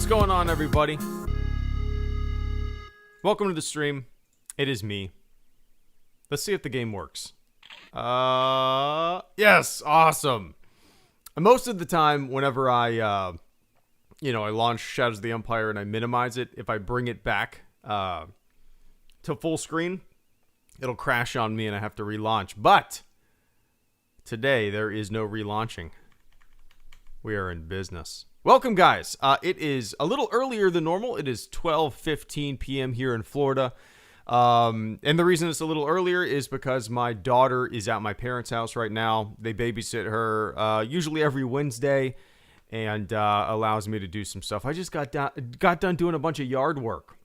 What's going on, everybody? Welcome to the stream. It is me. Let's see if the game works. Yes, awesome. And most of the time, whenever I launch Shadows of the Empire and I minimize it, if I bring it back to full screen, it'll crash on me and I have to relaunch. But today, there is no relaunching. We are in business. Welcome, guys. It is a little earlier than normal. It is 12:15 p.m. here in Florida. And the reason it's a little earlier is because my daughter is at my parents' house right now. They babysit her usually every Wednesday and allows me to do some stuff. I just got done doing a bunch of yard work.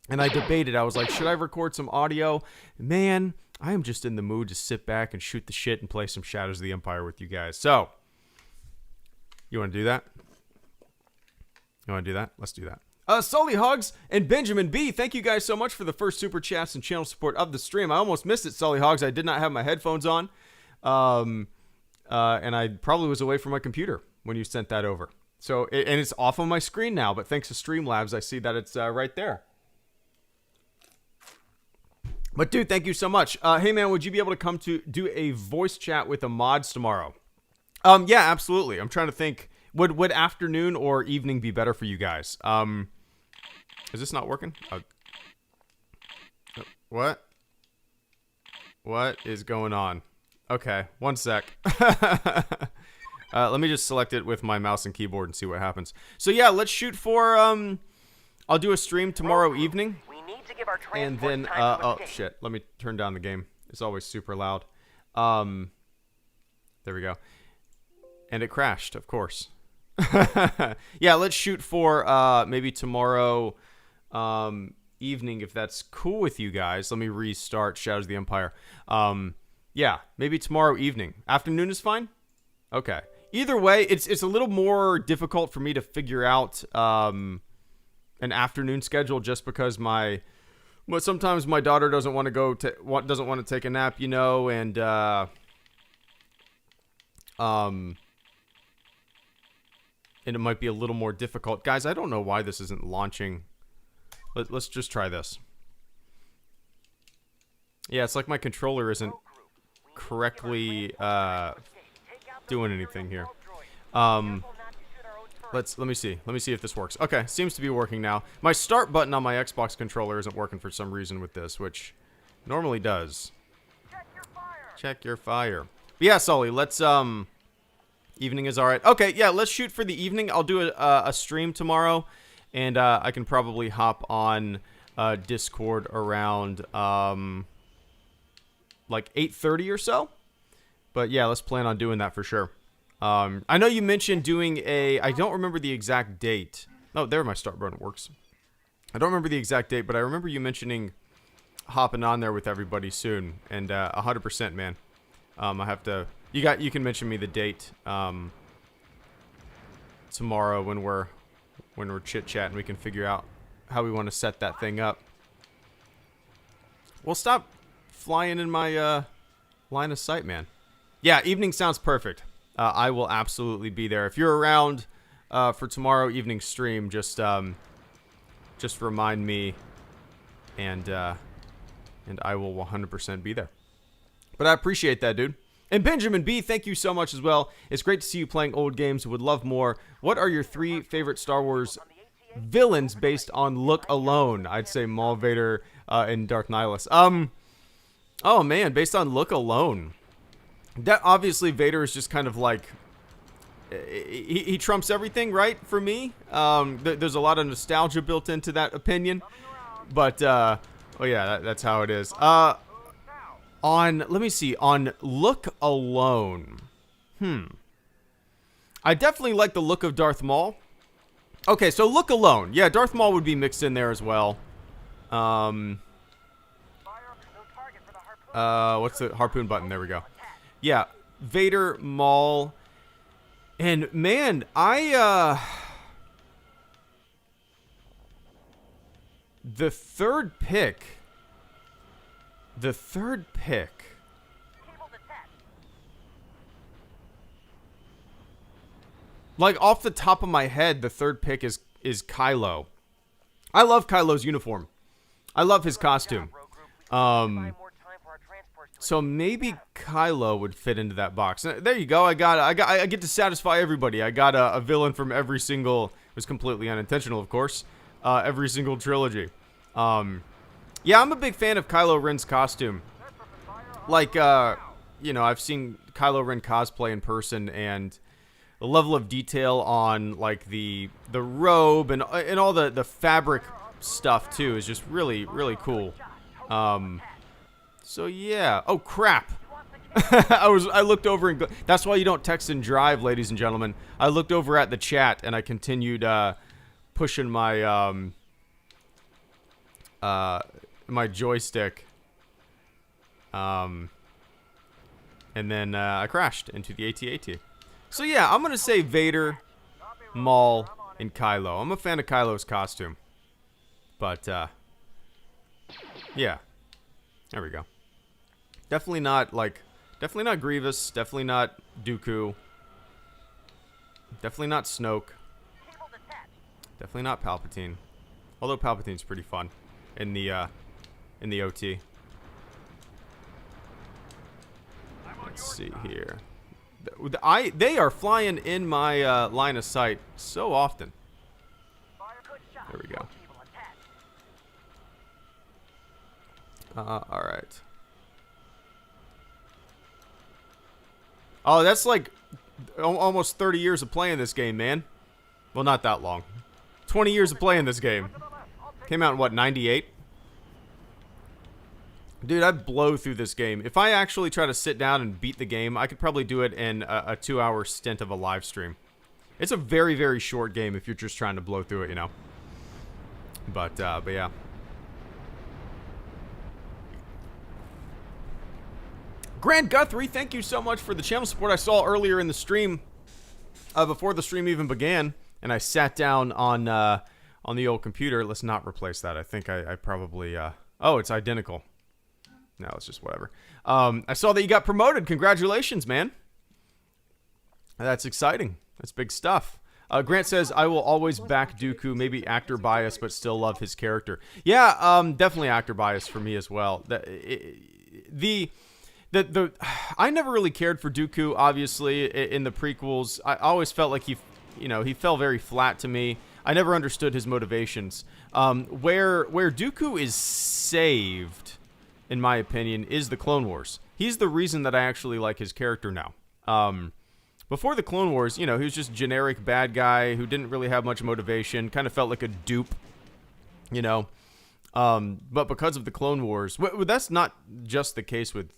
And I debated. I was like, should I record some audio? Man, I am just in the mood to sit back and shoot the shit and play some Shadows of the Empire with you guys. So, you want to do that? You want to do that? Let's do that. Sully Hogs and Benjamin B, thank you guys so much for the first super chats and channel support of the stream. I almost missed it, Sully Hogs. I did not have my headphones on. And I probably was away from my computer when you sent that over. So, and it's off on my screen now, but thanks to Streamlabs, I see that it's right there. But dude, thank you so much. Hey man, would you be able to come to do a voice chat with the mods tomorrow? Yeah, absolutely. I'm trying to think. Would afternoon or evening be better for you guys? Is this not working? What? What is going on? Okay, one sec. Let me just select it with my mouse and keyboard and see what happens. So yeah, let's shoot for, I'll do a stream tomorrow evening. We need to give our and then, oh shit, let me turn down the game. It's always super loud. There we go. And it crashed, of course. Yeah, let's shoot for maybe tomorrow evening, if that's cool with you guys. Let me restart Shadows of the Empire. Yeah, maybe tomorrow evening. Afternoon is fine? Okay. Either way, it's a little more difficult for me to figure out an afternoon schedule just because sometimes my daughter doesn't want to doesn't want to take a nap, you know, and and it might be a little more difficult. Guys, I don't know why this isn't launching. Let's just try this. Yeah, it's like my controller isn't correctly doing anything here. Let me see. Let me see if this works. Okay, seems to be working now. My start button on my Xbox controller isn't working for some reason with this, which normally does. Check your fire. But yeah, Sully, let's evening is all right. Okay, yeah, let's shoot for the evening. I'll do a stream tomorrow, and I can probably hop on Discord around like 8:30 or so. But yeah, let's plan on doing that for sure. I know you mentioned doing I don't remember the exact date. Oh, there my start button works. I don't remember the exact date, but I remember you mentioning hopping on there with everybody soon, and 100%, man. I have to. You can mention me the date tomorrow when we're chit-chatting. We can figure out how we want to set that thing up. Well, stop flying in my line of sight, man. Yeah, evening sounds perfect. I will absolutely be there. If you're around for tomorrow evening stream, just remind me, and I will 100% be there. But I appreciate that, dude. And Benjamin B, thank you so much as well. It's great to see you playing old games. Would love more. What are your 3 favorite Star Wars villains based on look alone? I'd say Maul, Vader, and Darth Nihilus. Oh man, based on look alone. That obviously Vader is just kind of like he trumps everything, right? For me, there's a lot of nostalgia built into that opinion. But oh yeah, that's how it is. Let me see, on look alone. I definitely like the look of Darth Maul. Okay, so look alone. Yeah, Darth Maul would be mixed in there as well. What's the harpoon button? There we go. Yeah, Vader, Maul, and man, the third pick. Like off the top of my head, the third pick is is Kylo. I love Kylo's uniform. I love his costume. So maybe Kylo would fit into that box. There you go. I get to satisfy everybody. I got a villain from every single. It was completely unintentional, of course. Every single trilogy. Yeah, I'm a big fan of Kylo Ren's costume. Like, you know, I've seen Kylo Ren cosplay in person, and the level of detail on like the robe and all the fabric stuff too is just really cool. So yeah. Oh crap. I looked over and that's why you don't text and drive, ladies and gentlemen. I looked over at the chat and I continued pushing my my joystick. And then I crashed into the AT-AT. So yeah, I'm gonna say Vader, Maul, and Kylo. I'm a fan of Kylo's costume. But yeah. There we go. Definitely not Grievous, definitely not Dooku. Definitely not Snoke. Definitely not Palpatine. Although Palpatine's pretty fun in the OT. Let's see here. They are flying in my line of sight so often. There we go. Alright. Oh, that's like almost 30 years of playing this game, man. Well, not that long. 20 years of playing this game. Came out in, what, 98? Dude, I'd blow through this game. If I actually try to sit down and beat the game, I could probably do it in a 2-hour stint of a live stream. It's a very short game if you're just trying to blow through it, you know. But yeah. Grant Guthrie, thank you so much for the channel support. I saw earlier in the stream, before the stream even began, and I sat down on the old computer. Let's not replace that. I think I probably... oh, it's identical. No, it's just whatever. I saw that you got promoted. Congratulations, man. That's exciting. That's big stuff. Grant says, I will always back Dooku. Maybe actor bias, but still love his character. Yeah, definitely actor bias for me as well. I never really cared for Dooku, obviously, in the prequels. I always felt like he fell very flat to me. I never understood his motivations. Where Dooku is saved, in my opinion, is the Clone Wars. He's the reason that I actually like his character now. Before the Clone Wars, you know, he was just generic bad guy who didn't really have much motivation, kind of felt like a dupe, you know. But because of the Clone Wars, that's not just the case with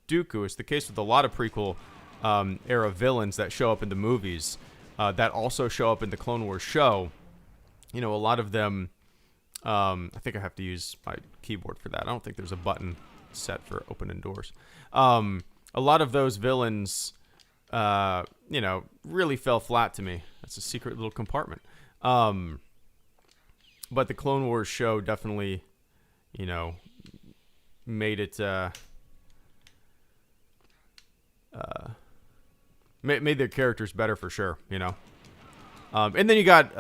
Dooku. It's the case with a lot of prequel era villains that show up in the movies, that also show up in the Clone Wars show. You know, a lot of them. I think I have to use my keyboard for that. I don't think there's a button set for opening doors. A lot of those villains, you know, really fell flat to me. That's a secret little compartment. But the Clone Wars show definitely, you know, made it, made their characters better for sure, you know. And then you got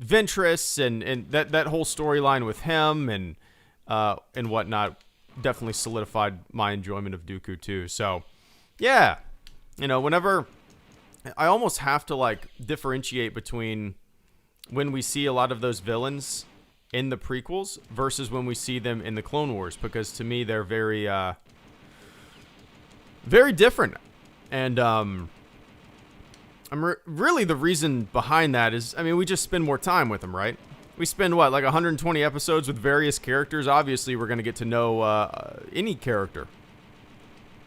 Ventress and that whole storyline with him and whatnot definitely solidified my enjoyment of Dooku too. So, yeah, you know, whenever I almost have to like differentiate between when we see a lot of those villains in the prequels versus when we see them in the Clone Wars, because to me they're very different. And really the reason behind that is, I mean, we just spend more time with them, right? We spend, what, like 120 episodes with various characters. Obviously, we're going to get to know any character.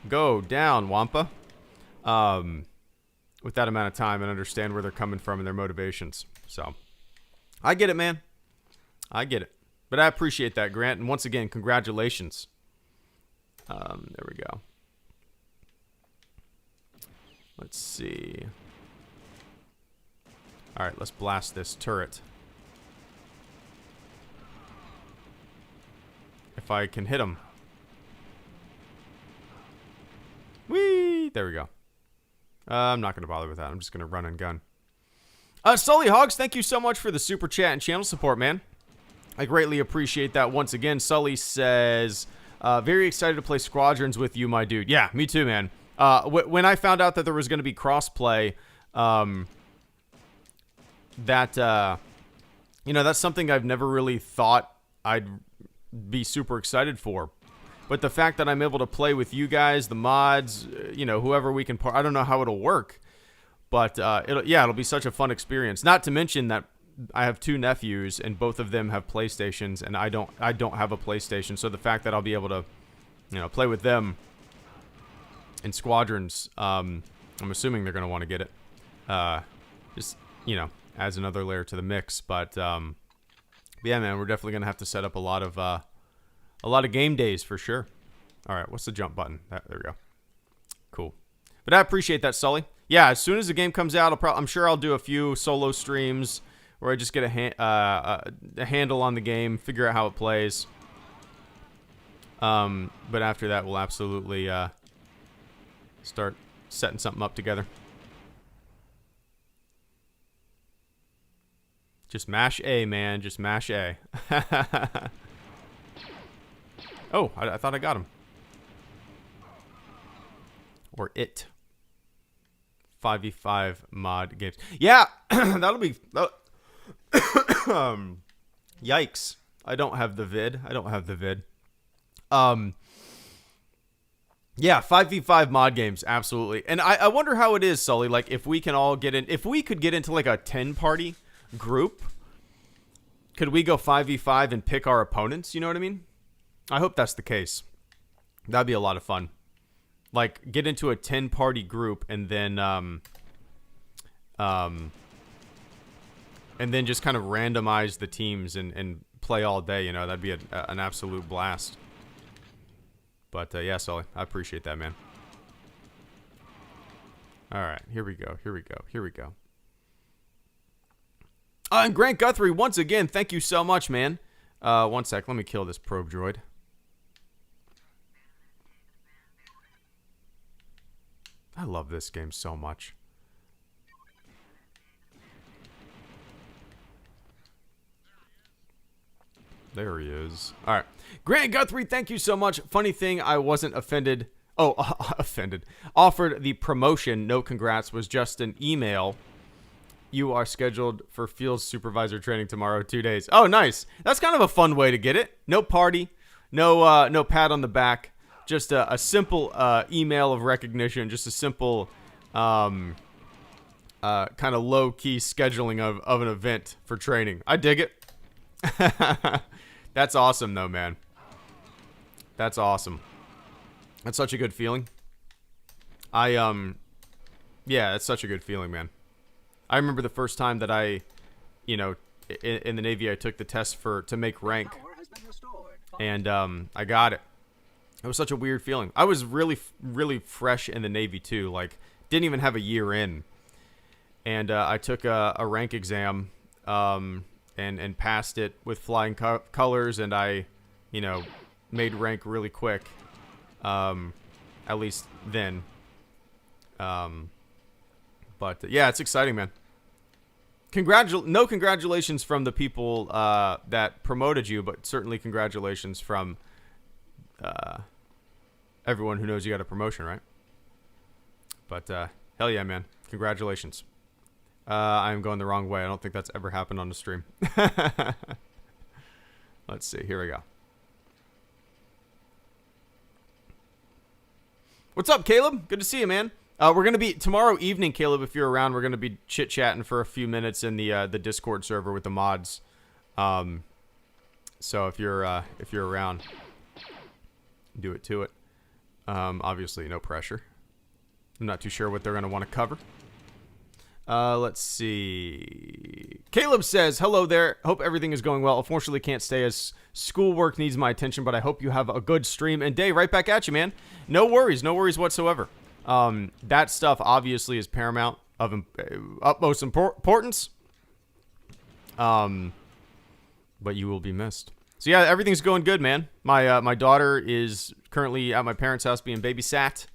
Go down, Wampa. With that amount of time and understand where they're coming from and their motivations. So, I get it, man. I get it. But I appreciate that, Grant. And once again, congratulations. There we go. Let's see. All right, let's blast this turret. If I can hit him. Whee! There we go. I'm not going to bother with that. I'm just going to run and gun. Sully Hogs, thank you so much for the super chat and channel support, man. I greatly appreciate that once again. Sully says, very excited to play Squadrons with you, my dude. Yeah, me too, man. When I found out that there was going to be crossplay, that's something I've never really thought I'd be super excited for. But the fact that I'm able to play with you guys, the mods, whoever we can, I don't know how it'll work. But it'll be such a fun experience. Not to mention that I have 2 nephews and both of them have PlayStations and I don't have a PlayStation. So the fact that I'll be able to, play with them in Squadrons, I'm assuming they're going to want to get it. Just, adds another layer to the mix. But yeah, man, we're definitely going to have to set up a lot of game days for sure. All right, what's the jump button? There we go. Cool. But I appreciate that, Sully. Yeah, as soon as the game comes out, I'm sure I'll do a few solo streams where I just get a handle on the game, figure out how it plays. But after that, we'll absolutely start setting something up together. Just mash A, man. Just mash A. Oh, I thought I got him. Or it. 5v5 mod games. Yeah, that'll be... yikes. I don't have the vid. Yeah, 5v5 mod games, absolutely. And I wonder how it is, Sully, like if we can all get in... If we could get into like a 10-party group, could we go 5v5 and pick our opponents? You know what I mean? I hope that's the case. That'd be a lot of fun. Like, get into a 10-party group and then just kind of randomize the teams and play all day. That'd be an absolute blast. But, yeah, Sully, I appreciate that, man. All right, here we go. And Grant Guthrie, once again, thank you so much, man. One sec, let me kill this probe droid. I love this game so much. There he is. All right. Grant Guthrie, thank you so much. Funny thing, I wasn't offended. Oh, offended. Offered the promotion. No congrats. Was just an email. You are scheduled for field supervisor training tomorrow, 2 days. Oh, nice. That's kind of a fun way to get it. No party. No pat on the back. Just a simple email of recognition. Just a simple kind of low-key scheduling of an event for training. I dig it. That's awesome, though, man. That's awesome. That's such a good feeling. Yeah, it's such a good feeling, man. I remember the first time that I, in the Navy, I took the test to make rank. And I got it. It was such a weird feeling. I was really, really fresh in the Navy, too. Like, didn't even have a year in. And I took a rank exam and passed it with flying colors. And I, made rank really quick. At least then. But, yeah, it's exciting, man. No congratulations from the people that promoted you, but certainly congratulations from everyone who knows you got a promotion, right? But hell yeah, man. Congratulations. I'm going the wrong way. I don't think that's ever happened on the stream. Let's see. Here we go. What's up, Caleb? Good to see you, man. We're going to be tomorrow evening, Caleb, if you're around, we're going to be chit-chatting for a few minutes in the Discord server with the mods. So if you're around, do it to it. Obviously, no pressure. I'm not too sure what they're going to want to cover. Let's see. Caleb says, hello there. Hope everything is going well. Unfortunately, can't stay as schoolwork needs my attention, but I hope you have a good stream. And Dave, right back at you, man. No worries whatsoever. That stuff obviously is paramount of utmost importance. But you will be missed. So yeah, everything's going good, man. My daughter is currently at my parents' house being babysat.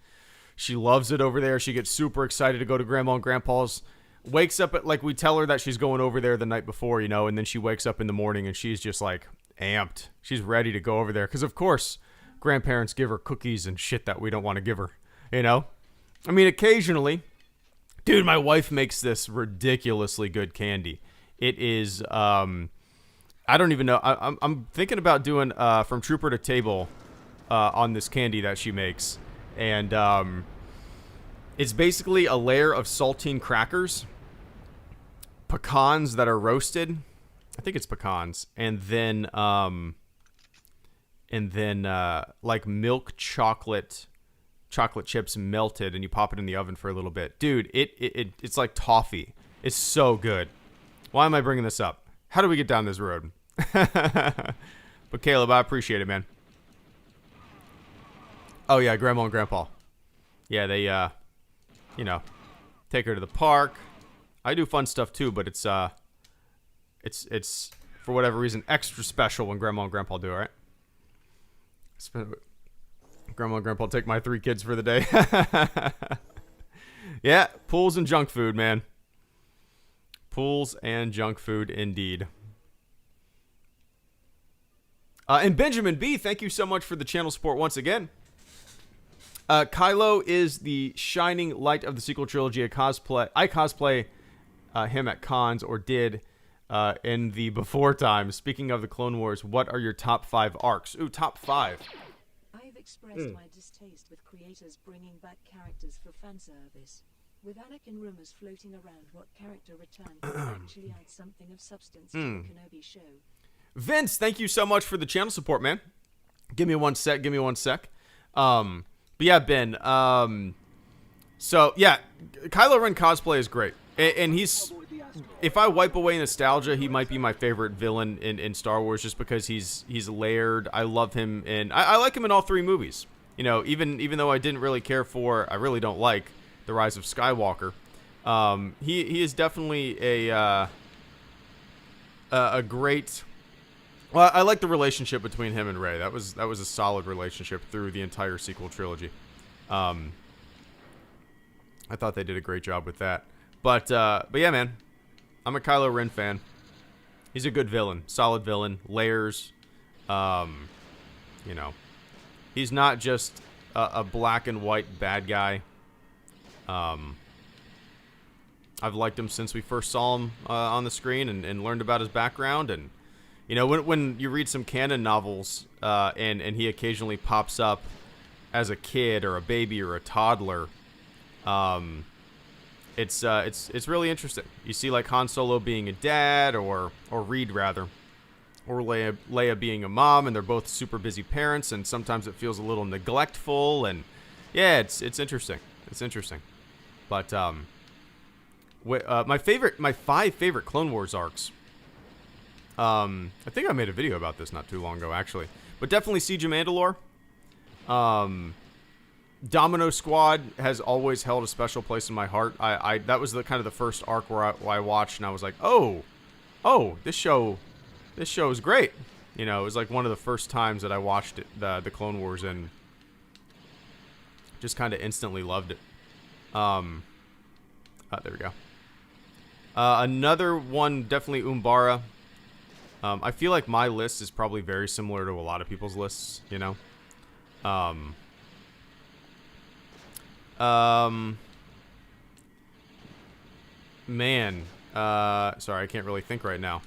She loves it over there. She gets super excited to go to Grandma and Grandpa's. wakes up at, like, we tell her that she's going over there the night before, you know, and then she wakes up in the morning and she's just like amped. She's ready to go over there because, of course, grandparents give her cookies and shit that we don't want to give her, you know? I mean, occasionally, dude, my wife makes this ridiculously good candy. It is, I don't even know. I'm thinking about doing From Trooper to Table on this candy that she makes. And it's basically a layer of saltine crackers, pecans that are roasted. I think it's pecans. And then like milk chocolate chips melted, and you pop it in the oven for a little bit. Dude, it's like toffee. It's so good. Why am I bringing this up? How do we get down this road? But Caleb, I appreciate it, man. Oh yeah, Grandma and Grandpa. Yeah, they you know, take her to the park. I do fun stuff too, but it's for whatever reason extra special when Grandma and Grandpa do, all right? Grandma and Grandpa take my 3 kids for the day. Yeah, pools and junk food, man. Pools and junk food, indeed. And Benjamin B, thank you so much for the channel support once again. Kylo is the shining light of the sequel trilogy. I cosplay him at cons, or did in the before times. Speaking of the Clone Wars, what are your top 5 arcs? Ooh, top 5. I've expressed my distaste with creators bringing back characters for fan service. With Anakin rumors floating around, what character return could actually add something of substance to the Kenobi show? Vince, thank you so much for the channel support, man. Give me one sec. But yeah, Ben. So yeah, Kylo Ren cosplay is great, and he's. If I wipe away nostalgia, he might be my favorite villain in Star Wars, just because he's layered. I love him, and I like him in all 3 movies. You know, even though I really don't like The Rise of Skywalker. He is definitely a great. Well, I like the relationship between him and Rey. That was a solid relationship through the entire sequel trilogy. I thought they did a great job with that. But yeah, man, I'm a Kylo Ren fan. He's a good villain, solid villain, layers. You know, he's not just a black and white bad guy. I've liked him since we first saw him on the screen and learned about his background. And you know, when you read some canon novels and he occasionally pops up as a kid or a baby or a toddler, it's really interesting. You see, like, Han Solo being a dad, or Reed rather, or Leia being a mom, and they're both super busy parents, and sometimes it feels a little neglectful, and yeah, it's interesting. It's interesting. But my 5 favorite Clone Wars arcs. I think I made a video about this not too long ago, actually. But definitely Siege of Mandalore. Domino Squad has always held a special place in my heart. That was the kind of the first arc where I watched and I was like, oh, this show is great. You know, it was like one of the first times that I watched it, the Clone Wars, and just kind of instantly loved it. There we go. Another one, definitely Umbara. I feel like my list is probably very similar to a lot of people's lists, you know. Man, sorry, I can't really think right now.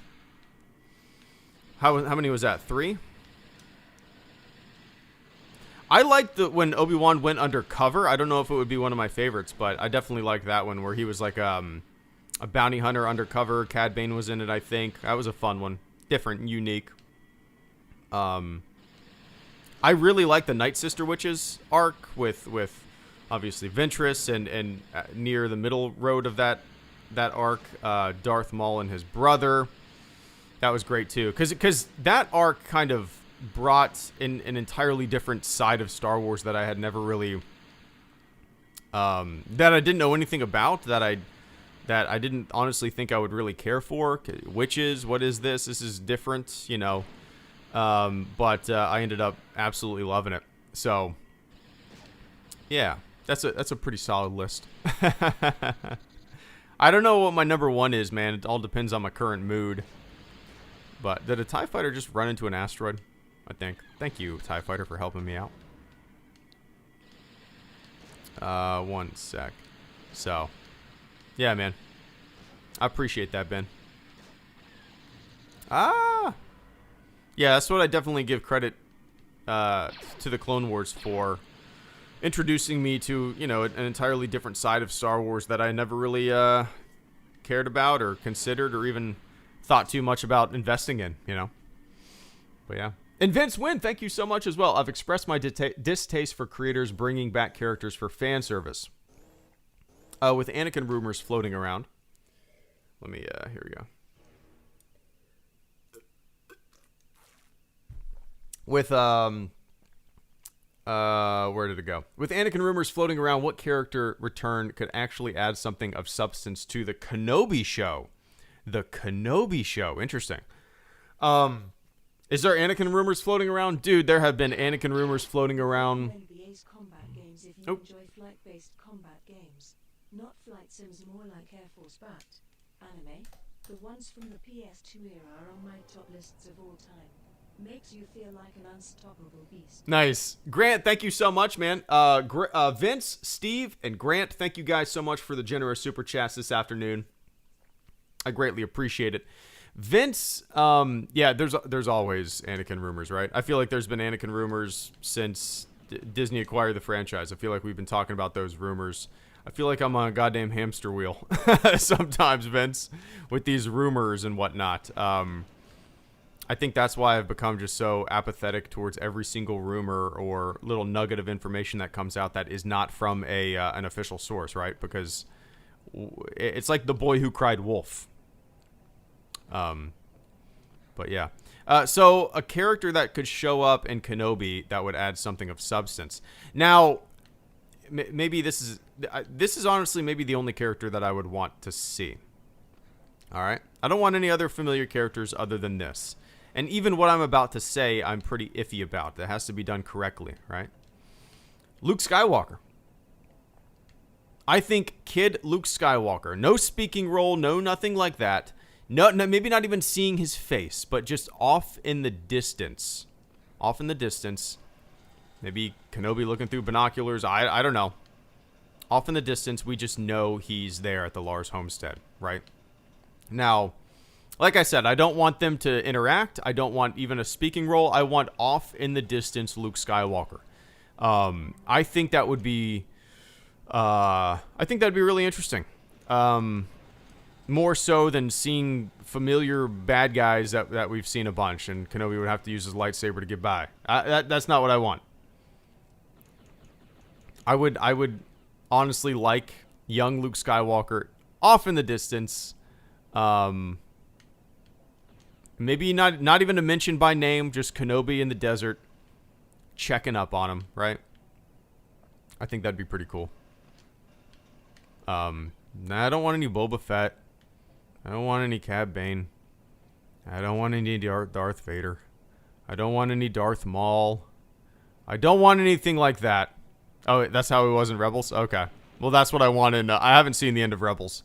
How many was that? 3? I liked when Obi-Wan went undercover. I don't know if it would be one of my favorites, but I definitely like that one where he was like a bounty hunter undercover. Cad Bane was in it, I think. That was a fun one. Different and unique. I really like the Night Sister Witches arc with obviously Ventress and near the middle road of that arc, Darth Maul and his brother. That was great too, because that arc kind of brought in an entirely different side of Star Wars that I had never really that I didn't know anything about, that I didn't honestly think I would really care for. Witches, what is this? This is different, you know. But I ended up absolutely loving it. So yeah, that's a pretty solid list. I don't know what my number 1 is, man. It all depends on my current mood. But did a TIE fighter just run into an asteroid? I think. Thank you, TIE fighter, for helping me out. 1 sec. So, yeah, man. I appreciate that, Ben. Ah! Yeah, that's what I definitely give credit to the Clone Wars for. Introducing me to, you know, an entirely different side of Star Wars that I never really cared about or considered or even thought too much about investing in, you know. But yeah. And Vince Wynn, thank you so much as well. I've expressed my distaste for creators bringing back characters for fan service. With Anakin rumors floating around. Let me, here we go. With, where did it go? With Anakin rumors floating around, what character return could actually add something of substance to the Kenobi show? The Kenobi show. Interesting. Is there Anakin rumors floating around? Dude, there have been Anakin rumors floating around. NBA's combat games if you enjoy flight-based combat games. Not flight sims, more like Air Force, but anime. The ones from the PS2 era are on my top lists of all time. Makes you feel like an unstoppable beast. Nice. Grant, thank you so much, man. Vince, Steve, and Grant, thank you guys so much for the generous super chats this afternoon. I greatly appreciate it. Vince, yeah, there's always Anakin rumors, right? I feel like there's been Anakin rumors since Disney acquired the franchise. I feel like we've been talking about those rumors. I feel like I'm on a goddamn hamster wheel sometimes, Vince, with these rumors and whatnot. I think that's why I've become just so apathetic towards every single rumor or little nugget of information that comes out that is not from an official source, right? Because it's like the boy who cried wolf. But yeah. So a character that could show up in Kenobi that would add something of substance. Now, maybe this is honestly maybe the only character that I would want to see. All right? I don't want any other familiar characters other than this. And even what I'm about to say, I'm pretty iffy about. That has to be done correctly, right? Luke Skywalker. I think kid Luke Skywalker. No speaking role, no nothing like that. No, maybe not even seeing his face, but just off in the distance. Off in the distance. Maybe Kenobi looking through binoculars. I don't know. Off in the distance, we just know he's there at the Lars homestead, right? Now, like I said, I don't want them to interact. I don't want even a speaking role. I want off in the distance Luke Skywalker. I think that would be really interesting. More so than seeing familiar bad guys that we've seen a bunch, and Kenobi would have to use his lightsaber to get by. That's not what I want. I would honestly like young Luke Skywalker off in the distance. Maybe not even a mention by name, just Kenobi in the desert, checking up on him, right? I think that'd be pretty cool. I don't want any Boba Fett. I don't want any Cad Bane. I don't want any Darth Vader. I don't want any Darth Maul. I don't want anything like that. Oh, that's how it was in Rebels? Okay. Well, that's what I want in... I haven't seen the end of Rebels.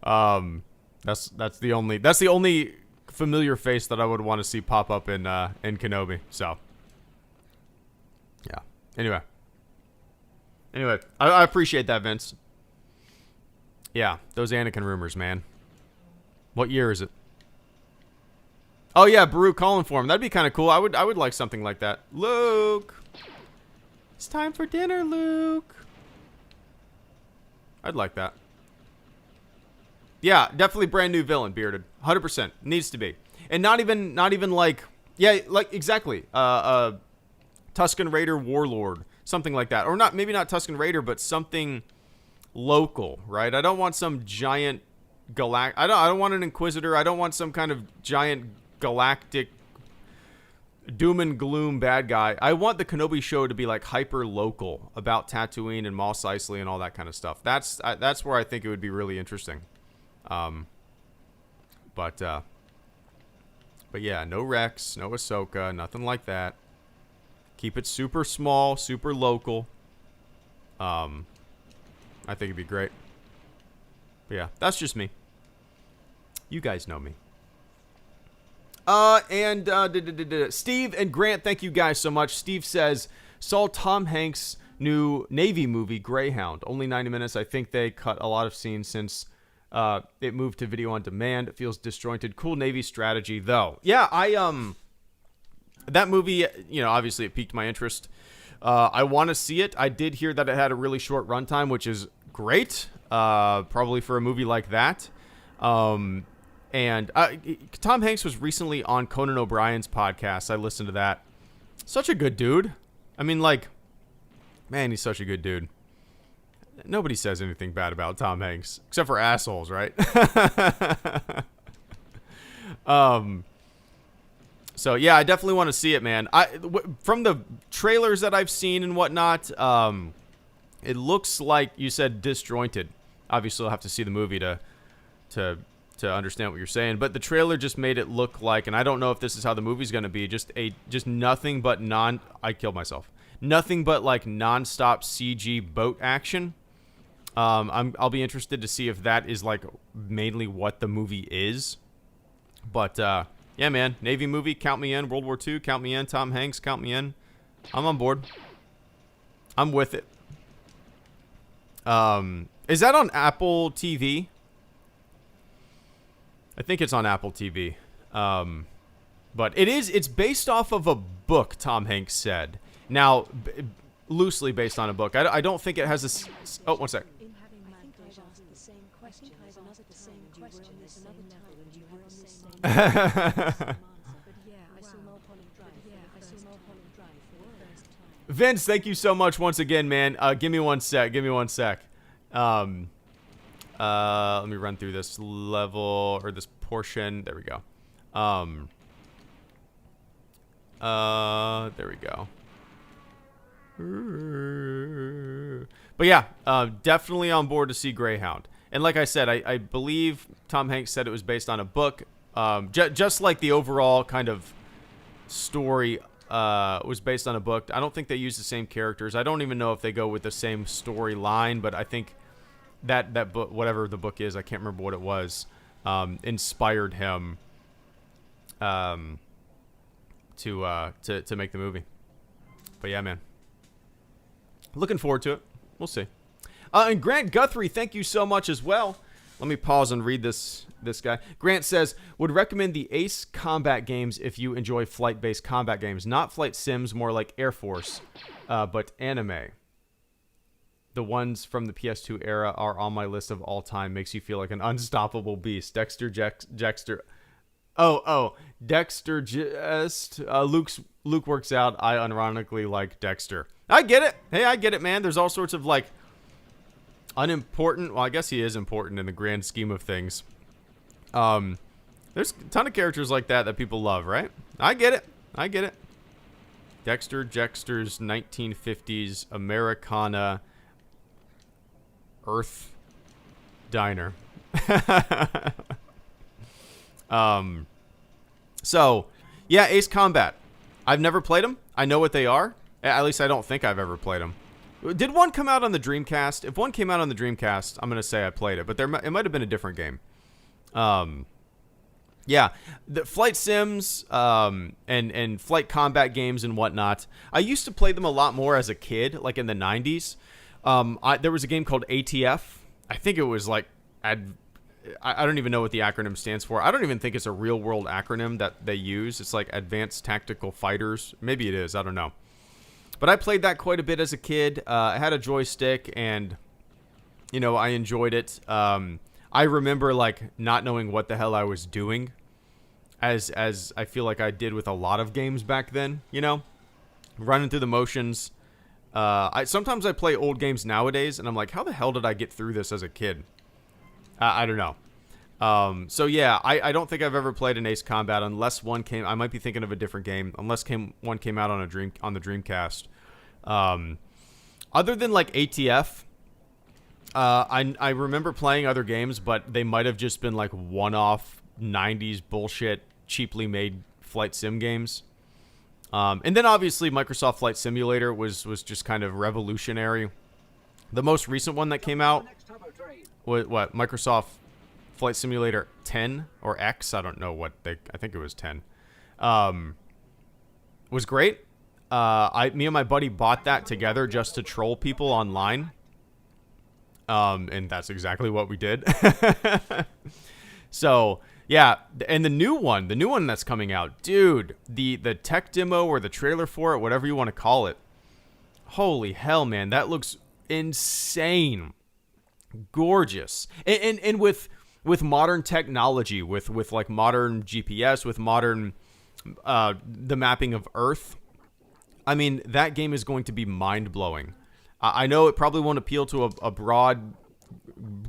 That's the only familiar face that I would want to see pop up in Kenobi. So, yeah. Anyway, I appreciate that, Vince. Yeah, those Anakin rumors, man. What year is it? Oh yeah, Baru calling for him. That'd be kind of cool. I would like something like that. Luke, it's time for dinner, Luke. I'd like that. Yeah, definitely brand new villain, bearded. 100% needs to be, and not even like, yeah, like exactly. Tusken Raider warlord, something like that, or maybe not Tusken Raider, but something local, right? I don't want some giant I don't want an Inquisitor. I don't want some kind of giant galactic doom and gloom bad guy. I want the Kenobi show to be like hyper local about Tatooine and Mos Eisley and all that kind of stuff. That's where I think it would be really interesting. But yeah, no Rex, no Ahsoka, nothing like that. Keep it super small, super local. I think it'd be great. But yeah, that's just me. You guys know me. Steve and Grant, thank you guys so much. Steve says, saw Tom Hanks' new Navy movie, Greyhound. Only 90 minutes. I think they cut a lot of scenes since it moved to video on demand. It feels disjointed. Cool Navy strategy, though. Yeah, that movie, obviously it piqued my interest. I want to see it. I did hear that it had a really short runtime, which is great, probably for a movie like that. And Tom Hanks was recently on Conan O'Brien's podcast. I listened to that. Such a good dude. I mean, man, he's such a good dude. Nobody says anything bad about Tom Hanks, except for assholes, right? So, yeah, I definitely want to see it, man. From the trailers that I've seen and whatnot, it looks like you said disjointed. Obviously, I'll have to see the movie to understand what you're saying, but the trailer just made it look like, and I don't know if this is how the movie's going to be, just nothing but I killed myself. Nothing but nonstop CG boat action. I'll be interested to see if that is mainly what the movie is. But yeah, man, Navy movie, count me in. World War II, count me in. Tom Hanks, count me in. I'm on board. I'm with it. Is that on Apple TV? I think it's on Apple TV. But it's based off of a book, Tom Hanks said. Now, loosely based on a book. I don't think it has a... Oh, one sec. Vince, thank you so much once again, man. Give me one sec. Let me run through this level or this portion. There we go. There we go. But yeah, definitely on board to see Greyhound. And like I said, I believe Tom Hanks said it was based on a book. Just like the overall kind of story was based on a book. I don't think they use the same characters. I don't even know if they go with the same storyline, but I think that book, whatever the book is, I can't remember what it was, inspired him to make the movie. But yeah, man, looking forward to it. We'll see. And Grant Guthrie, thank you so much as well. Let me pause and read this guy. Grant says, would recommend the Ace combat games if you enjoy flight-based combat games. Not flight sims, more like Air Force, but anime. The ones from the PS2 era are on my list of all time. Makes you feel like an unstoppable beast. Dexter. Dexter just. Luke works out. I unironically like Dexter. I get it. Hey, I get it, man. There's all sorts of unimportant. Well, I guess he is important in the grand scheme of things. There's a ton of characters like that people love, right? I get it. Dexter's 1950s Americana Earth diner. So yeah, Ace Combat. I've never played them. I know what they are. At least I don't think I've ever played them. Did one come out on the Dreamcast? If one came out on the Dreamcast, I'm going to say I played it, but it might have been a different game. Yeah, the flight sims and flight combat games and whatnot. I used to play them a lot more as a kid, like in the 90s. There was a game called ATF. I think it was I don't even know what the acronym stands for. I don't even think it's a real world acronym that they use. It's like Advanced Tactical Fighters. Maybe it is. I don't know. But I played that quite a bit as a kid. I had a joystick and, I enjoyed it. I remember not knowing what the hell I was doing as I feel like I did with a lot of games back then, running through the motions. Sometimes I play old games nowadays and I'm like, how the hell did I get through this as a kid? I don't know. So yeah, I don't think I've ever played an Ace Combat unless one came. I might be thinking of a different game unless one came out on the Dreamcast. Other than ATF, I remember playing other games, but they might have just been one-off 90s bullshit, cheaply made flight sim games. And then obviously Microsoft Flight Simulator was just kind of revolutionary. The most recent one that came out what Microsoft Flight Simulator 10 or X, I don't know I think it was 10, was great. Me and my buddy bought that together just to troll people online. And that's exactly what we did. So yeah, and the new one that's coming out, dude, the tech demo or the trailer for it, whatever you want to call it. Holy hell, man, that looks insane. Gorgeous. And with modern technology, with like modern GPS, with modern the mapping of Earth. I mean, that game is going to be mind-blowing. I know it probably won't appeal to a broad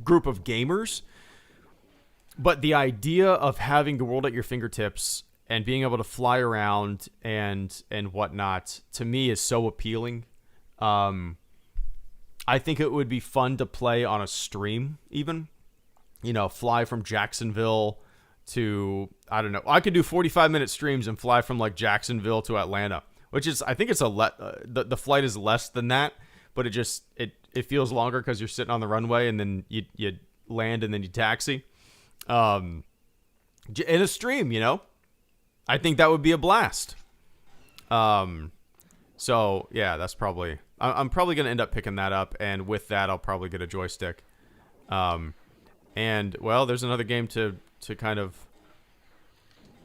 group of gamers, but the idea of having the world at your fingertips and being able to fly around and whatnot, to me, is so appealing. I think it would be fun to play on a stream, even. You know, fly from Jacksonville to, I don't know. I could do 45-minute streams and fly from like Jacksonville to Atlanta, which is, I think it's the flight is less than that, but it feels longer because you're sitting on the runway and then you land and then you taxi. In a stream, you know, I think that would be a blast. So yeah, that's probably, I'm probably going to end up picking that up. And with that, I'll probably get a joystick. And well, there's another game to kind of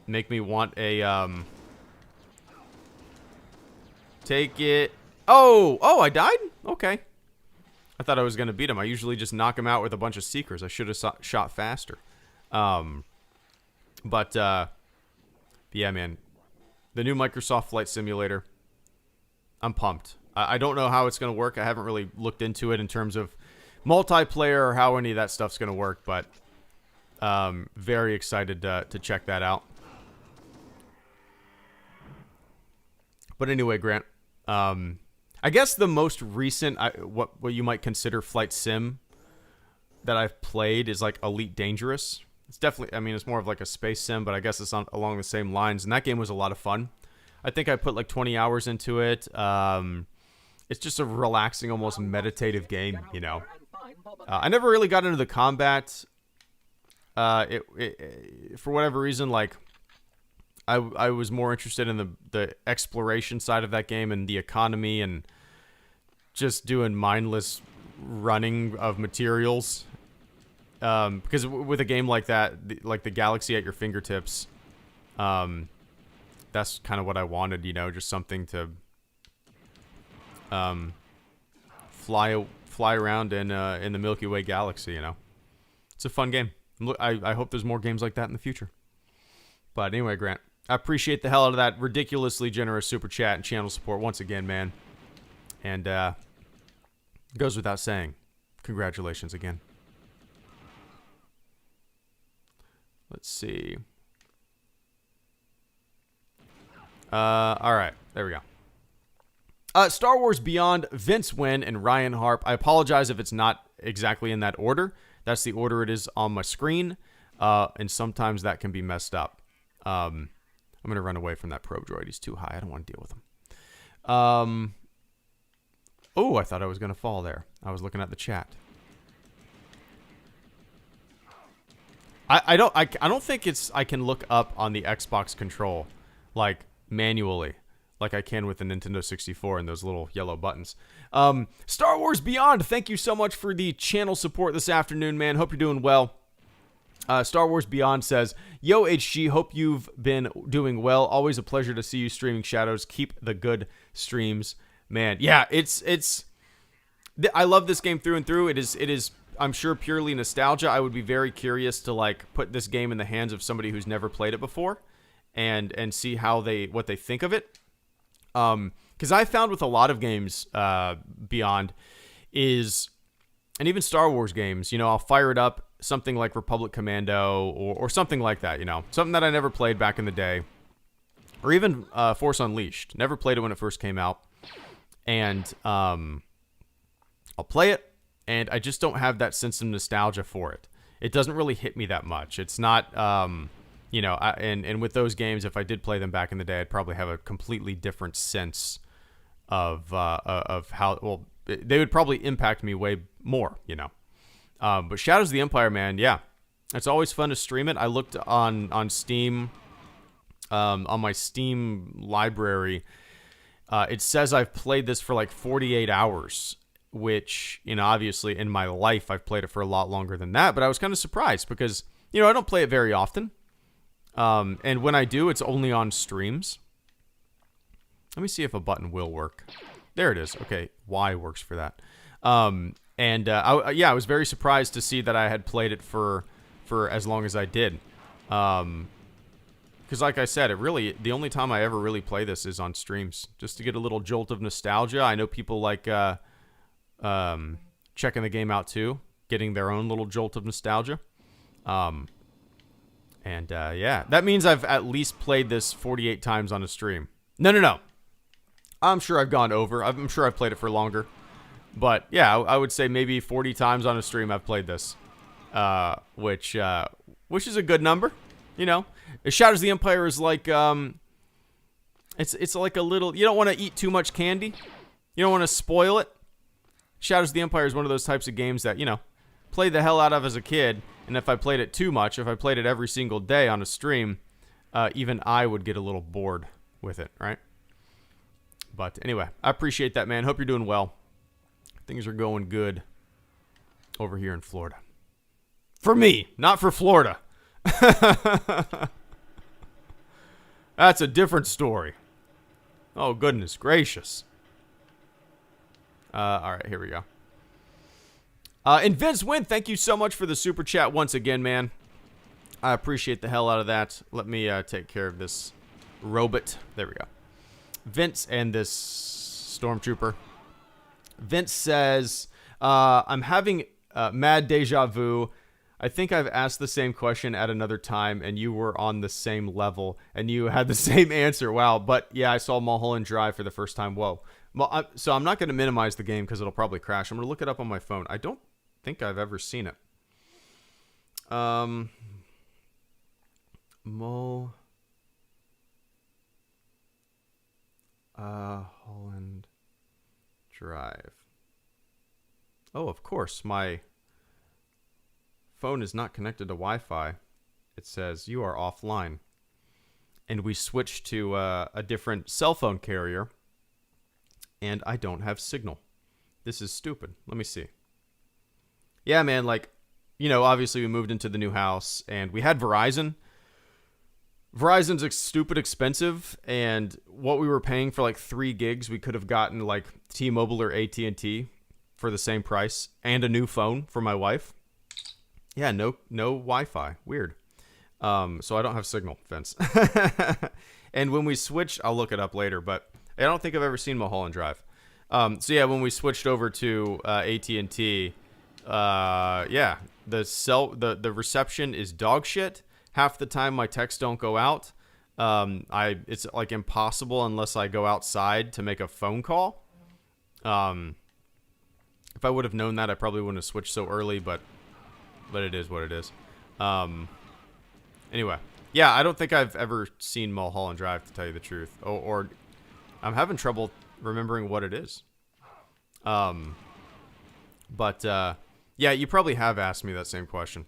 make me want a, take it. Oh, I died? Okay. I thought I was going to beat him. I usually just knock him out with a bunch of Seekers. I should have shot faster. But yeah, man, the new Microsoft Flight Simulator, I'm pumped. I don't know how it's going to work. I haven't really looked into it in terms of multiplayer or how any of that stuff's going to work, but very excited to check that out. But anyway, Grant, I guess the most recent, what you might consider flight sim that I've played is like Elite Dangerous. It's definitely, I mean, it's more of like a space sim, but I guess it's along the same lines. And that game was a lot of fun. I think I put like 20 hours into it. It's just a relaxing, almost meditative game, you know. I never really got into the combat. For whatever reason, like, I was more interested in the exploration side of that game and the economy and just doing mindless running of materials. Because with a game like that, like the galaxy at your fingertips, that's kind of what I wanted, you know, just something to fly around in the Milky Way galaxy, you know. It's a fun game. I hope there's more games like that in the future. But anyway, Grant, I appreciate the hell out of that ridiculously generous super chat and channel support once again, man. And goes without saying, congratulations again. Let's see. All right, there we go. Star Wars Beyond, Vince Wynn and Ryan Harp. I apologize if it's not exactly in that order. That's the order it is on my screen, and sometimes that can be messed up. I'm going to run away from that probe droid. He's too high. I don't want to deal with him. Oh, I thought I was going to fall there. I was looking at the chat. I don't think I can look up on the Xbox control, like, manually, like I can with the Nintendo 64 and those little yellow buttons. Star Wars Beyond, thank you so much for the channel support this afternoon, man. Hope you're doing well. Star Wars Beyond says, Yo, HG, hope you've been doing well. Always a pleasure to see you streaming Shadows. Keep the good streams, man. Yeah, I love this game through and through. It is, I'm sure, purely nostalgia. I would be very curious to like put this game in the hands of somebody who's never played it before and see what they think of it. Because I found with a lot of games Beyond and even Star Wars games, you know, I'll fire it up, something like Republic Commando or something like that, you know, something that I never played back in the day, or even Force Unleashed. Never played it when it first came out, and I'll play it, and I just don't have that sense of nostalgia for it. It doesn't really hit me that much. It's not, you know, and with those games, if I did play them back in the day, I'd probably have a completely different sense of how, well, they would probably impact me way more, you know. But Shadows of the Empire, man, yeah. It's always fun to stream it. I looked on Steam, on my Steam library. It says I've played this for like 48 hours, which, obviously in my life I've played it for a lot longer than that. But I was kind of surprised because, I don't play it very often. And when I do, it's only on streams. Let me see if a button will work. There it is. Okay, Y works for that. I was very surprised to see that I had played it for as long as I did. Because like I said, the only time I ever really play this is on streams, just to get a little jolt of nostalgia. I know people like checking the game out too, getting their own little jolt of nostalgia. That means I've at least played this 48 times on a stream. No. I'm sure I've gone over. I'm sure I've played it for longer. But yeah, I would say maybe 40 times on a stream I've played this, which is a good number. Shadows of the Empire is like it's like a little. You don't want to eat too much candy. You don't want to spoil it. Shadows of the Empire is one of those types of games that played the hell out of as a kid, and if I played it too much, if I played it every single day on a stream, even I would get a little bored with it, right? But anyway, I appreciate that, man. Hope you're doing well. Things are going good over here in Florida. For me, not for Florida. That's a different story. Oh, goodness gracious. All right, here we go. And Vince Wynn, thank you so much for the super chat once again, man. I appreciate the hell out of that. Let me take care of this robot. There we go. Vince and this stormtrooper. Vince says, I'm having mad deja vu. I think I've asked the same question at another time, and you were on the same level, and you had the same answer. Wow. But yeah, I saw Mulholland Drive for the first time. Whoa. Well, so I'm not going to minimize the game because it'll probably crash. I'm going to look it up on my phone. I don't think I've ever seen it. Mulholland Drive. Oh, of course. My phone is not connected to Wi-Fi. It says you are offline. And we switched to a different cell phone carrier. And I don't have signal. This is stupid. Let me see. Yeah, man, obviously we moved into the new house and we had Verizon. Verizon's stupid expensive, and what we were paying for 3 gigs, we could have gotten T-Mobile or AT&T for the same price, and a new phone for my wife. Yeah, no Wi-Fi. Weird. So I don't have signal, Vince. And when we switched, I'll look it up later, but I don't think I've ever seen Mulholland Drive. So yeah, when we switched over to AT&T, the reception is dog shit. Half the time my texts don't go out. It's impossible unless I go outside to make a phone call. If I would have known that, I probably wouldn't have switched so early, but it is what it is. Anyway, yeah, I don't think I've ever seen Mulholland Drive, to tell you the truth. Or I'm having trouble remembering what it is. Yeah, you probably have asked me that same question.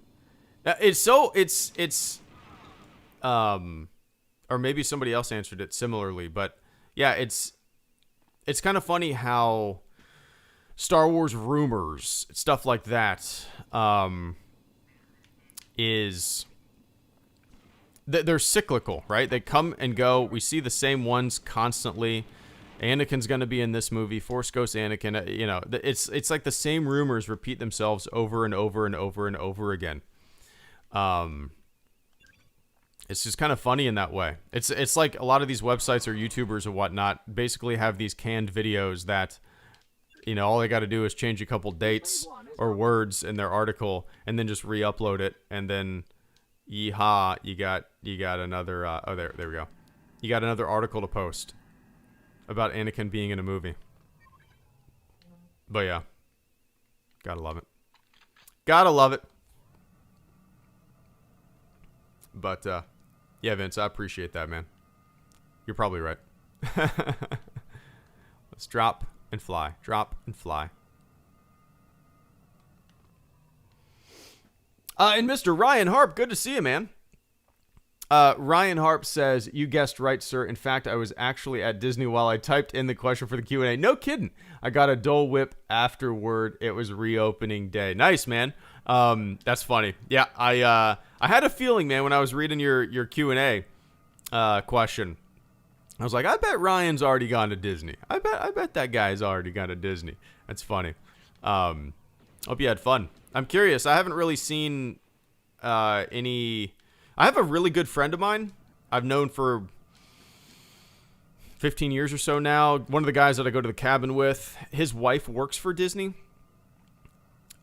Or maybe somebody else answered it similarly, but yeah, it's kind of funny how Star Wars rumors, stuff like that, they're cyclical, right? They come and go. We see the same ones constantly. Anakin's going to be in this movie. Force Ghost Anakin. It's like the same rumors repeat themselves over and over and over and over again. It's just kind of funny in that way. It's like a lot of these websites or YouTubers or whatnot basically have these canned videos that, all they got to do is change a couple dates or words in their article and then just re-upload it, and then yeehaw, you got another there we go. You got another article to post about Anakin being in a movie. But yeah, gotta love it. But yeah, Vince, I appreciate that, man. You're probably right. Let's drop and fly. And Mr. Ryan Harp, good to see you, man. Ryan Harp says, you guessed right, sir. In fact, I was actually at Disney while I typed in the question for the Q&A. No kidding. I got a Dole Whip afterward. It was reopening day. Nice, man. That's funny. Yeah, I had a feeling, man, when I was reading your Q&A question. I was like, I bet Ryan's already gone to Disney. I bet that guy's already gone to Disney. That's funny. Hope you had fun. I'm curious. I haven't really seen any. I have a really good friend of mine I've known for 15 years or so now. One of the guys that I go to the cabin with, his wife works for Disney.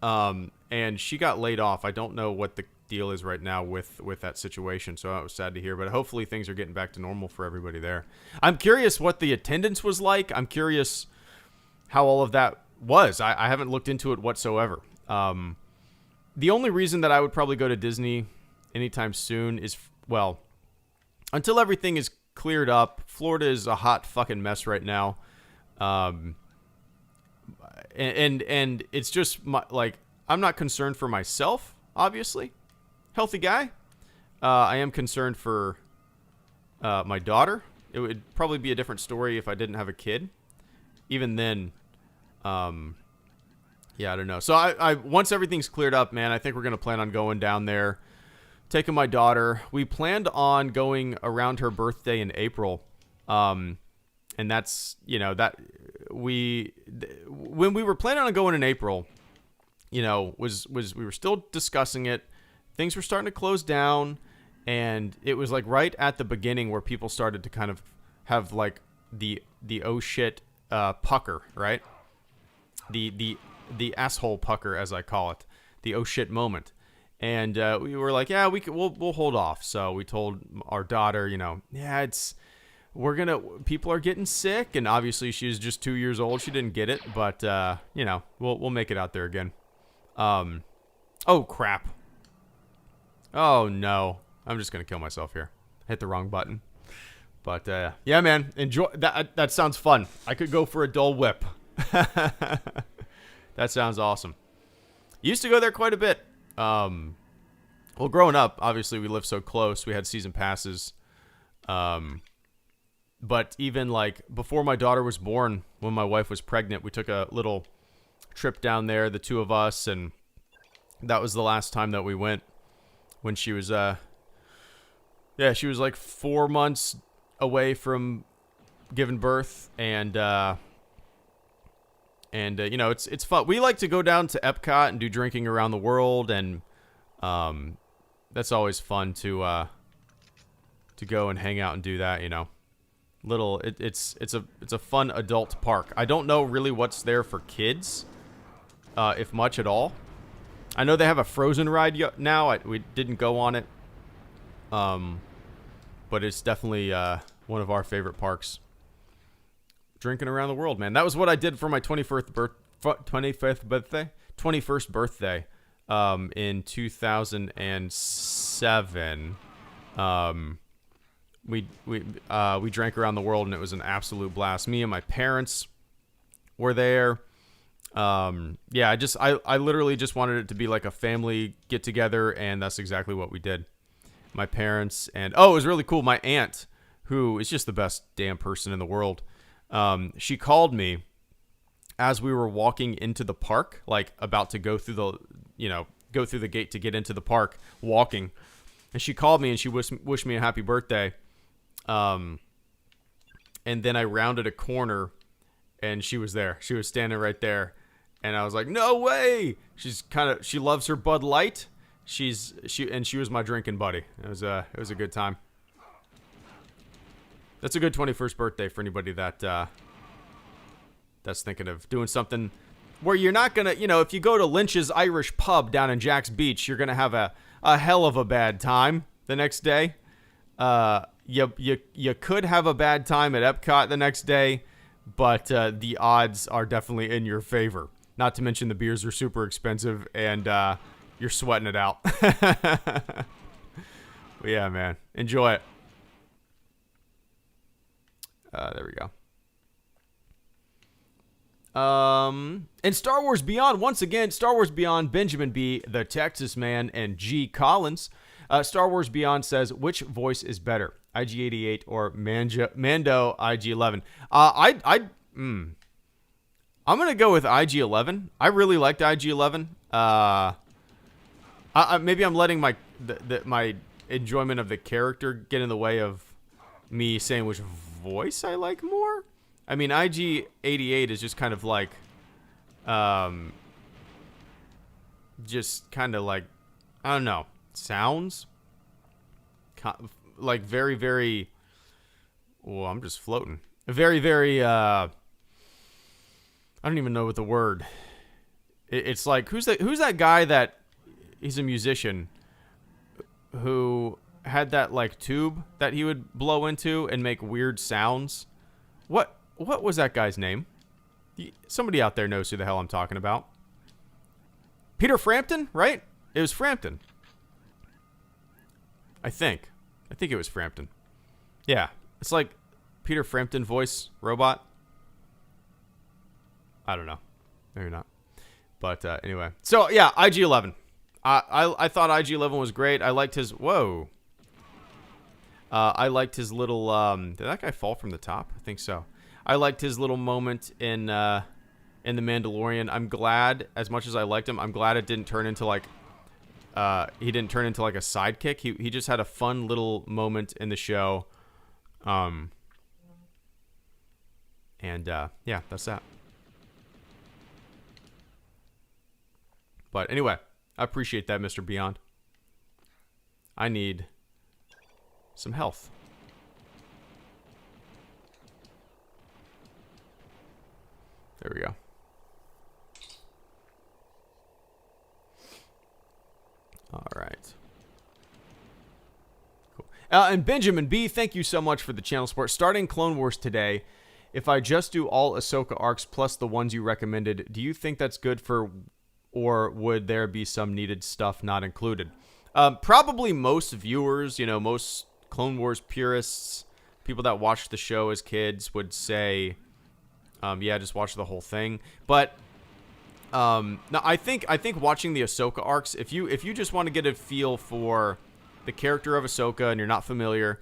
And she got laid off. I don't know what the deal is right now with that situation, so I was sad to hear, but hopefully things are getting back to normal for everybody there. I'm curious what the attendance was like. I'm curious how all of that was. I haven't looked into it whatsoever. The only reason that I would probably go to Disney anytime soon is, well, until everything is cleared up. Florida is a hot fucking mess right now. And it's just like, I'm not concerned for myself, obviously. Healthy guy. I am concerned for my daughter. It would probably be a different story if I didn't have a kid. Even then, yeah, I don't know. So I once everything's cleared up, man, I think we're going to plan on going down there, taking my daughter. We planned on going around her birthday in April. And that's, that when we were planning on going in April, was we were still discussing it. Things were starting to close down, and it was like right at the beginning where people started to kind of have like the oh shit pucker, right? The asshole pucker, as I call it, the oh shit moment. And we were like, yeah, we'll hold off. So we told our daughter, yeah, people are getting sick, and obviously she was just 2 years old. She didn't get it, but we'll make it out there again. Oh crap. Oh no. I'm just gonna kill myself here. Hit the wrong button. But yeah, man, enjoy that. That sounds fun. I could go for a Dole Whip. That sounds awesome. Used to go there quite a bit. Well, growing up, obviously we lived so close. We had season passes. But even like before my daughter was born, when my wife was pregnant, we took a little trip down there, the two of us, and that was the last time that we went when she was she was like 4 months away from giving birth, and it's fun. We like to go down to Epcot and do drinking around the world, and that's always fun to go and hang out and do that, It's a fun adult park. I don't know really what's there for kids, if much at all. I know they have a Frozen ride now. We didn't go on it, but it's definitely one of our favorite parks. Drinking around the world, man. That was what I did for my 21st birthday, in 2007. We drank around the world, and it was an absolute blast. Me and my parents were there. I literally just wanted it to be like a family get together, and that's exactly what we did. My parents, and it was really cool. My aunt, who is just the best damn person in the world, she called me as we were walking into the park, like about to go through the gate to get into the park, walking. And she called me and she wished me a happy birthday. And then I rounded a corner and she was there. She was standing right there. And I was like, no way. She loves her Bud Light. She was my drinking buddy. It was a good time. That's a good 21st birthday for anybody that's thinking of doing something where you're not going to, if you go to Lynch's Irish Pub down in Jack's Beach, you're going to have a hell of a bad time the next day. You could have a bad time at Epcot the next day, but the odds are definitely in your favor. Not to mention the beers are super expensive, and you're sweating it out. But yeah, man. Enjoy it. There we go. And Star Wars Beyond, once again, Star Wars Beyond, Benjamin B., the Texas Man, and G. Collins. Star Wars Beyond says, which voice is better, IG-88 or Mando IG-11? I'm going to go with IG-11. I really liked IG-11. Maybe I'm letting my enjoyment of the character get in the way of me saying which voice I like more. I mean, IG-88 is just kind of like, just kind of like, I don't know, sounds like very, very, well, I'm just floating. Very, very, I don't even know what the word. It's like, who's that guy that, he's a musician who had that like tube that he would blow into and make weird sounds. What was that guy's name? Somebody out there knows who the hell I'm talking about. Peter Frampton, right? It was Frampton. I think it was Frampton. Yeah, it's like Peter Frampton voice robot. I don't know. Maybe not. But anyway. So yeah, IG-11. I thought IG-11 was great. I liked his... Whoa. I liked his little... did that guy fall from the top? I think so. I liked his little moment in The Mandalorian. I'm glad, as much as I liked him, I'm glad it didn't turn into like... he didn't turn into like a sidekick. He just had a fun little moment in the show. And yeah, that's that. But anyway... I appreciate that, Mr. Beyond. I need some health. There we go. All right. Cool. And Benjamin B., thank you so much for the channel support. Starting Clone Wars today, if I just do all Ahsoka arcs plus the ones you recommended, do you think that's good for... or would there be some needed stuff not included? Probably most viewers, most Clone Wars purists, people that watched the show as kids would say, yeah, just watch the whole thing. But no, I think watching the Ahsoka arcs, if you just want to get a feel for the character of Ahsoka and you're not familiar,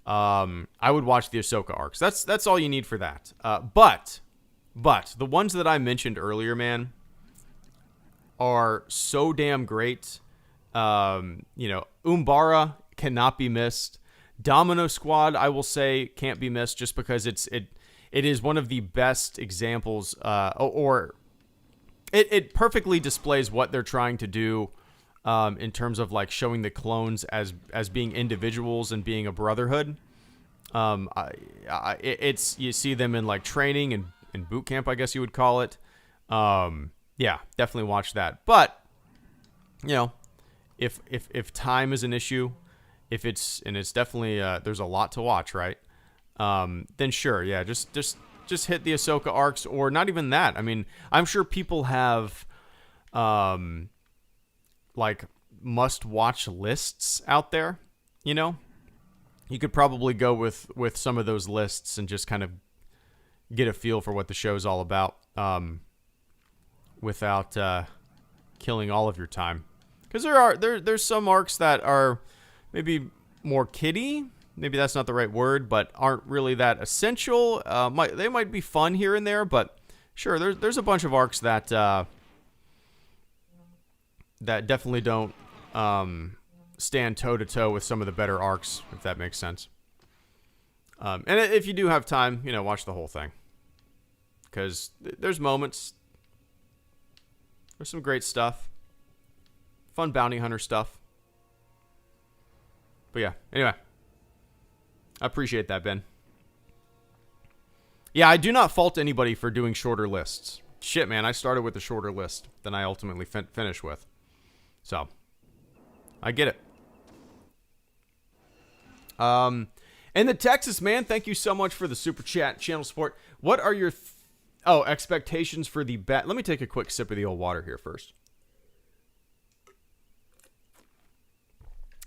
I would watch the Ahsoka arcs. That's all you need for that. But the ones that I mentioned earlier, man, are so damn great. Umbara cannot be missed. Domino Squad, I will say, can't be missed just because it is one of the best examples, or it perfectly displays what they're trying to do in terms of like showing the clones as being individuals and being a brotherhood. It's you see them in like training and in boot camp, I guess you would call it. Yeah, definitely watch that. But, if time is an issue, it's definitely, there's a lot to watch, right? Then sure, yeah, just hit the Ahsoka arcs, or not even that. I mean, I'm sure people have, like, must-watch lists out there, You could probably go with some of those lists and just kind of get a feel for what the show's all about. Without killing all of your time, because there's some arcs that are maybe more kiddie, maybe that's not the right word, but aren't really that essential. They might be fun here and there, but sure, there's a bunch of arcs that definitely don't stand toe to toe with some of the better arcs, if that makes sense. And if you do have time, watch the whole thing, because there's moments. There's some great stuff. Fun bounty hunter stuff. But yeah, anyway. I appreciate that, Ben. Yeah, I do not fault anybody for doing shorter lists. Shit, man, I started with a shorter list than I ultimately finished with. So, I get it. And the Texas Man, thank you so much for the super chat channel support. What are your... expectations for the Let me take a quick sip of the old water here first.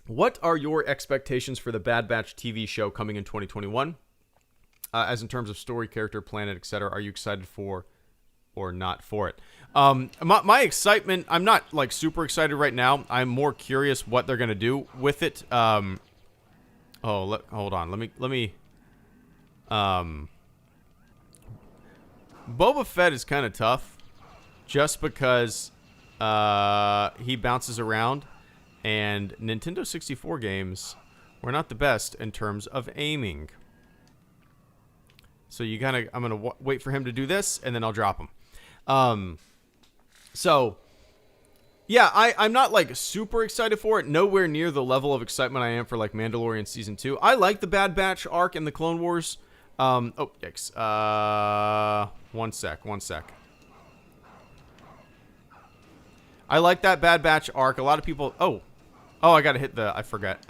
What are your expectations for the Bad Batch TV show coming in 2021? As in terms of story, character, planet, etc. Are you excited for or not for it. My excitement, I'm not like super excited right now. I'm more curious what they're gonna do with it. Hold on. Let me. Boba Fett is kind of tough, just because he bounces around, and Nintendo 64 games were not the best in terms of aiming. So I'm gonna wait for him to do this, and then I'll drop him. So yeah, I'm not like super excited for it. Nowhere near the level of excitement I am for like Mandalorian Season 2. I like the Bad Batch arc in the Clone Wars. Oh, yikes. One sec. I like that Bad Batch arc. A lot of people... Oh, I gotta hit the... I forgot.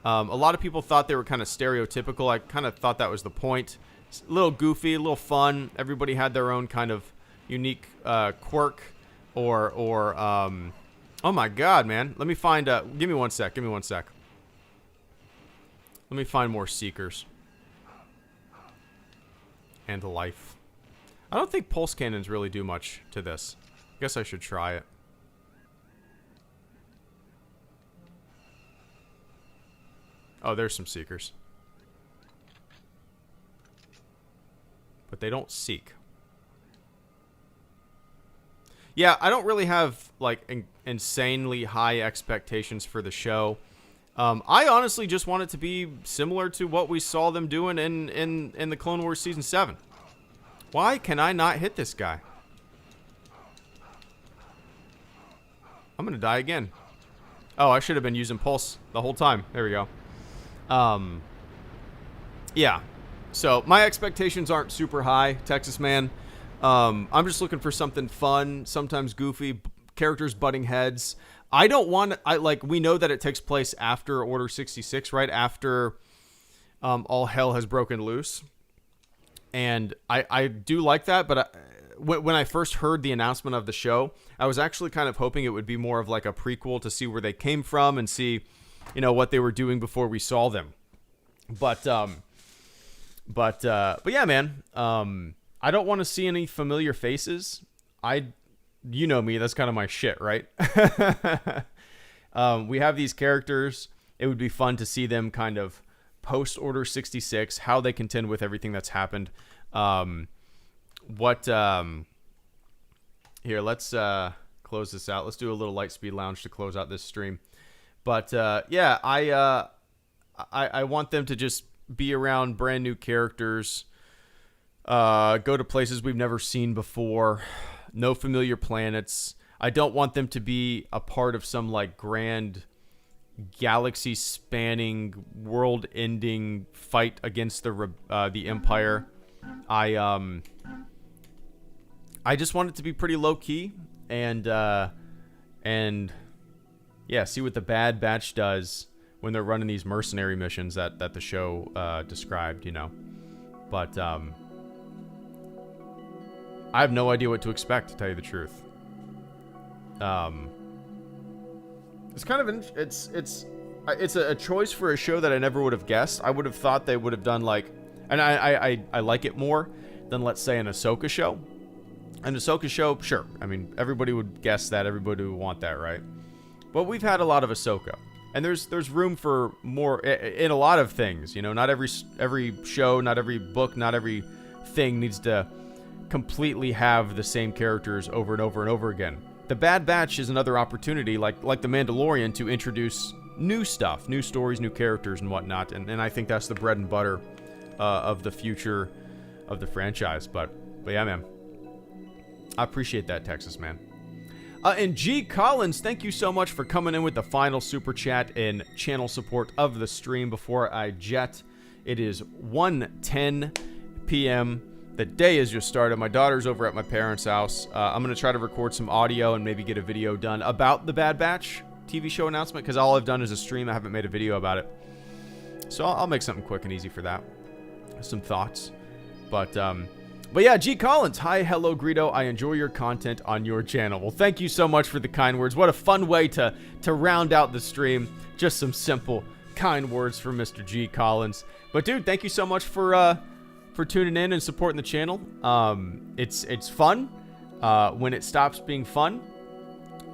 A lot of people thought they were kind of stereotypical. I kind of thought that was the point. It's a little goofy, a little fun. Everybody had their own kind of unique quirk or oh my god, man. Let me find... Give me one sec. Let me find more Seekers. And life. I don't think pulse cannons really do much to this. I guess I should try it. Oh, there's some Seekers. But they don't seek. Yeah, I don't really have, like, insanely high expectations for the show. I honestly just want it to be similar to what we saw them doing in the Clone Wars Season 7. Why can I not hit this guy? I'm gonna die again. Oh, I should have been using Pulse the whole time. There we go. Yeah. So, my expectations aren't super high, Texas Man. I'm just looking for something fun, sometimes goofy, characters butting heads. I don't want... we know that it takes place after Order 66, right? After all hell has broken loose. And I do like that, but when I first heard the announcement of the show, I was actually kind of hoping it would be more of like a prequel to see where they came from and see, what they were doing before we saw them. But yeah, man. I don't want to see any familiar faces. You know me, that's kind of my shit, right? We have these characters. It would be fun to see them kind of post Order 66, how they contend with everything that's happened. Here, let's close this out. Let's do a little Lightspeed Lounge to close out this stream. But yeah, I want them to just be around brand new characters, go to places we've never seen before. No familiar planets. I don't want them to be a part of some like grand galaxy-spanning, world-ending fight against the Empire. I just want it to be pretty low-key and yeah, see what the Bad Batch does when they're running these mercenary missions that the show described, But I have no idea what to expect, to tell you the truth. It's kind of it's a choice for a show that I never would have guessed. I would have thought they would have done like, and I like it more than, let's say, an Ahsoka show. An Ahsoka show, sure. I mean, everybody would guess that. Everybody would want that, right? But we've had a lot of Ahsoka, and there's room for more in a lot of things. Not every show, not every book, not every thing needs to completely have the same characters over and over and over again. The Bad Batch is another opportunity, like The Mandalorian, to introduce new stuff, new stories, new characters, and whatnot. And I think that's the bread and butter of the future of the franchise. But yeah, man, I appreciate that, Texas Man. And G. Collins, thank you so much for coming in with the final super chat and channel support of the stream before I jet. It is 1:10 p.m. The day has just started. My daughter's over at my parents' house. I'm going to try to record some audio and maybe get a video done about the Bad Batch TV show announcement, because all I've done is a stream. I haven't made a video about it. So I'll make something quick and easy for that. Some thoughts. But yeah, G. Collins. Hi, HelloGreedo. I enjoy your content on your channel. Well, thank you so much for the kind words. What a fun way to round out the stream. Just some simple, kind words from Mr. G. Collins. But, dude, thank you so much for for tuning in and supporting the channel. It's fun. When it stops being fun,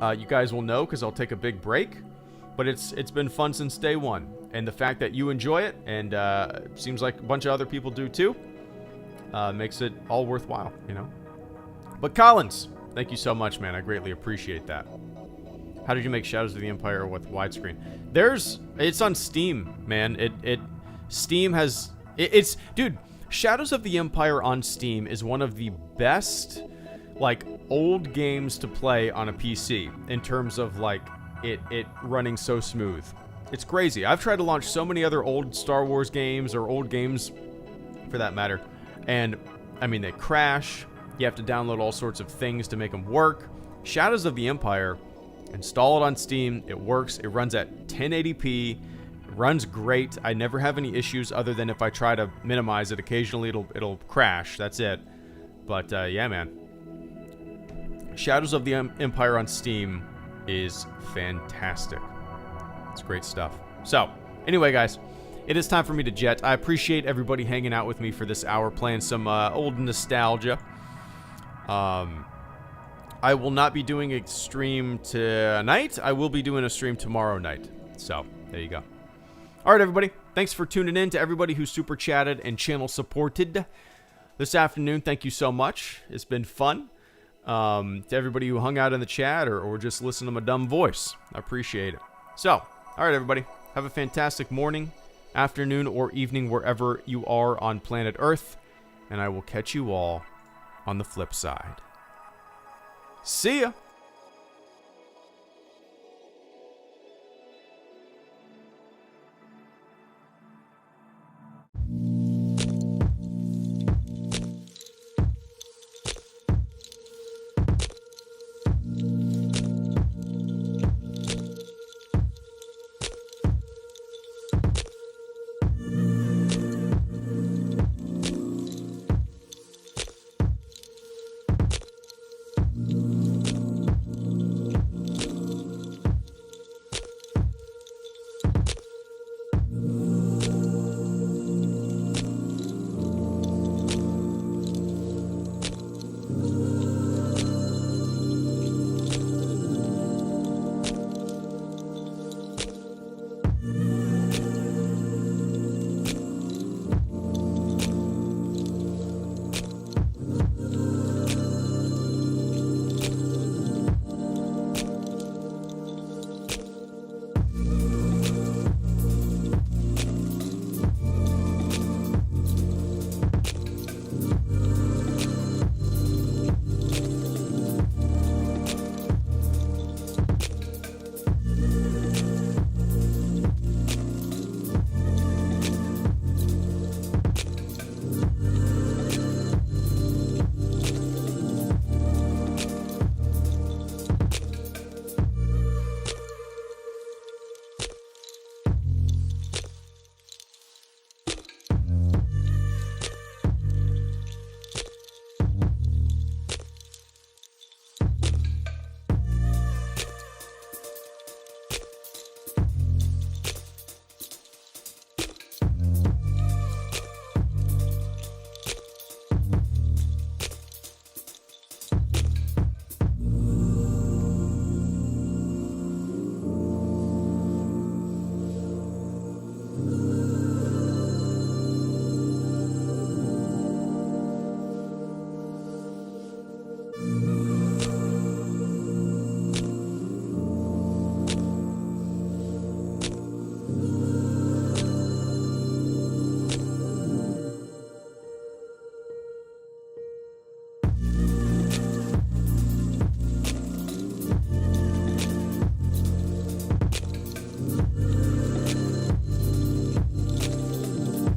you guys will know because I'll take a big break. But it's been fun since day one. And the fact that you enjoy it, and it seems like a bunch of other people do too, makes it all worthwhile, you know? But Collins, thank you so much, man. I greatly appreciate that. How did you make Shadows of the Empire with widescreen? It's on Steam, man. Steam has, dude, Shadows of the Empire on Steam is one of the best, like, old games to play on a PC in terms of, like, it running so smooth. It's crazy. I've tried to launch so many other old Star Wars games, or old games for that matter, and, I mean, they crash. You have to download all sorts of things to make them work. Shadows of the Empire, install it on Steam. It works. It runs at 1080p. It runs great. I never have any issues other than if I try to minimize it. Occasionally, it'll crash. That's it. But, yeah, man. Shadows of the Empire on Steam is fantastic. It's great stuff. So, anyway, guys, it is time for me to jet. I appreciate everybody hanging out with me for this hour, playing some old nostalgia. I will not be doing a stream tonight. I will be doing a stream tomorrow night. So, there you go. All right, everybody. Thanks for tuning in. To everybody who super chatted and channel supported this afternoon, thank you so much. It's been fun. To everybody who hung out in the chat or just listened to my dumb voice, I appreciate it. So, all right, everybody. Have a fantastic morning, afternoon, or evening wherever you are on planet Earth. And I will catch you all on the flip side. See ya!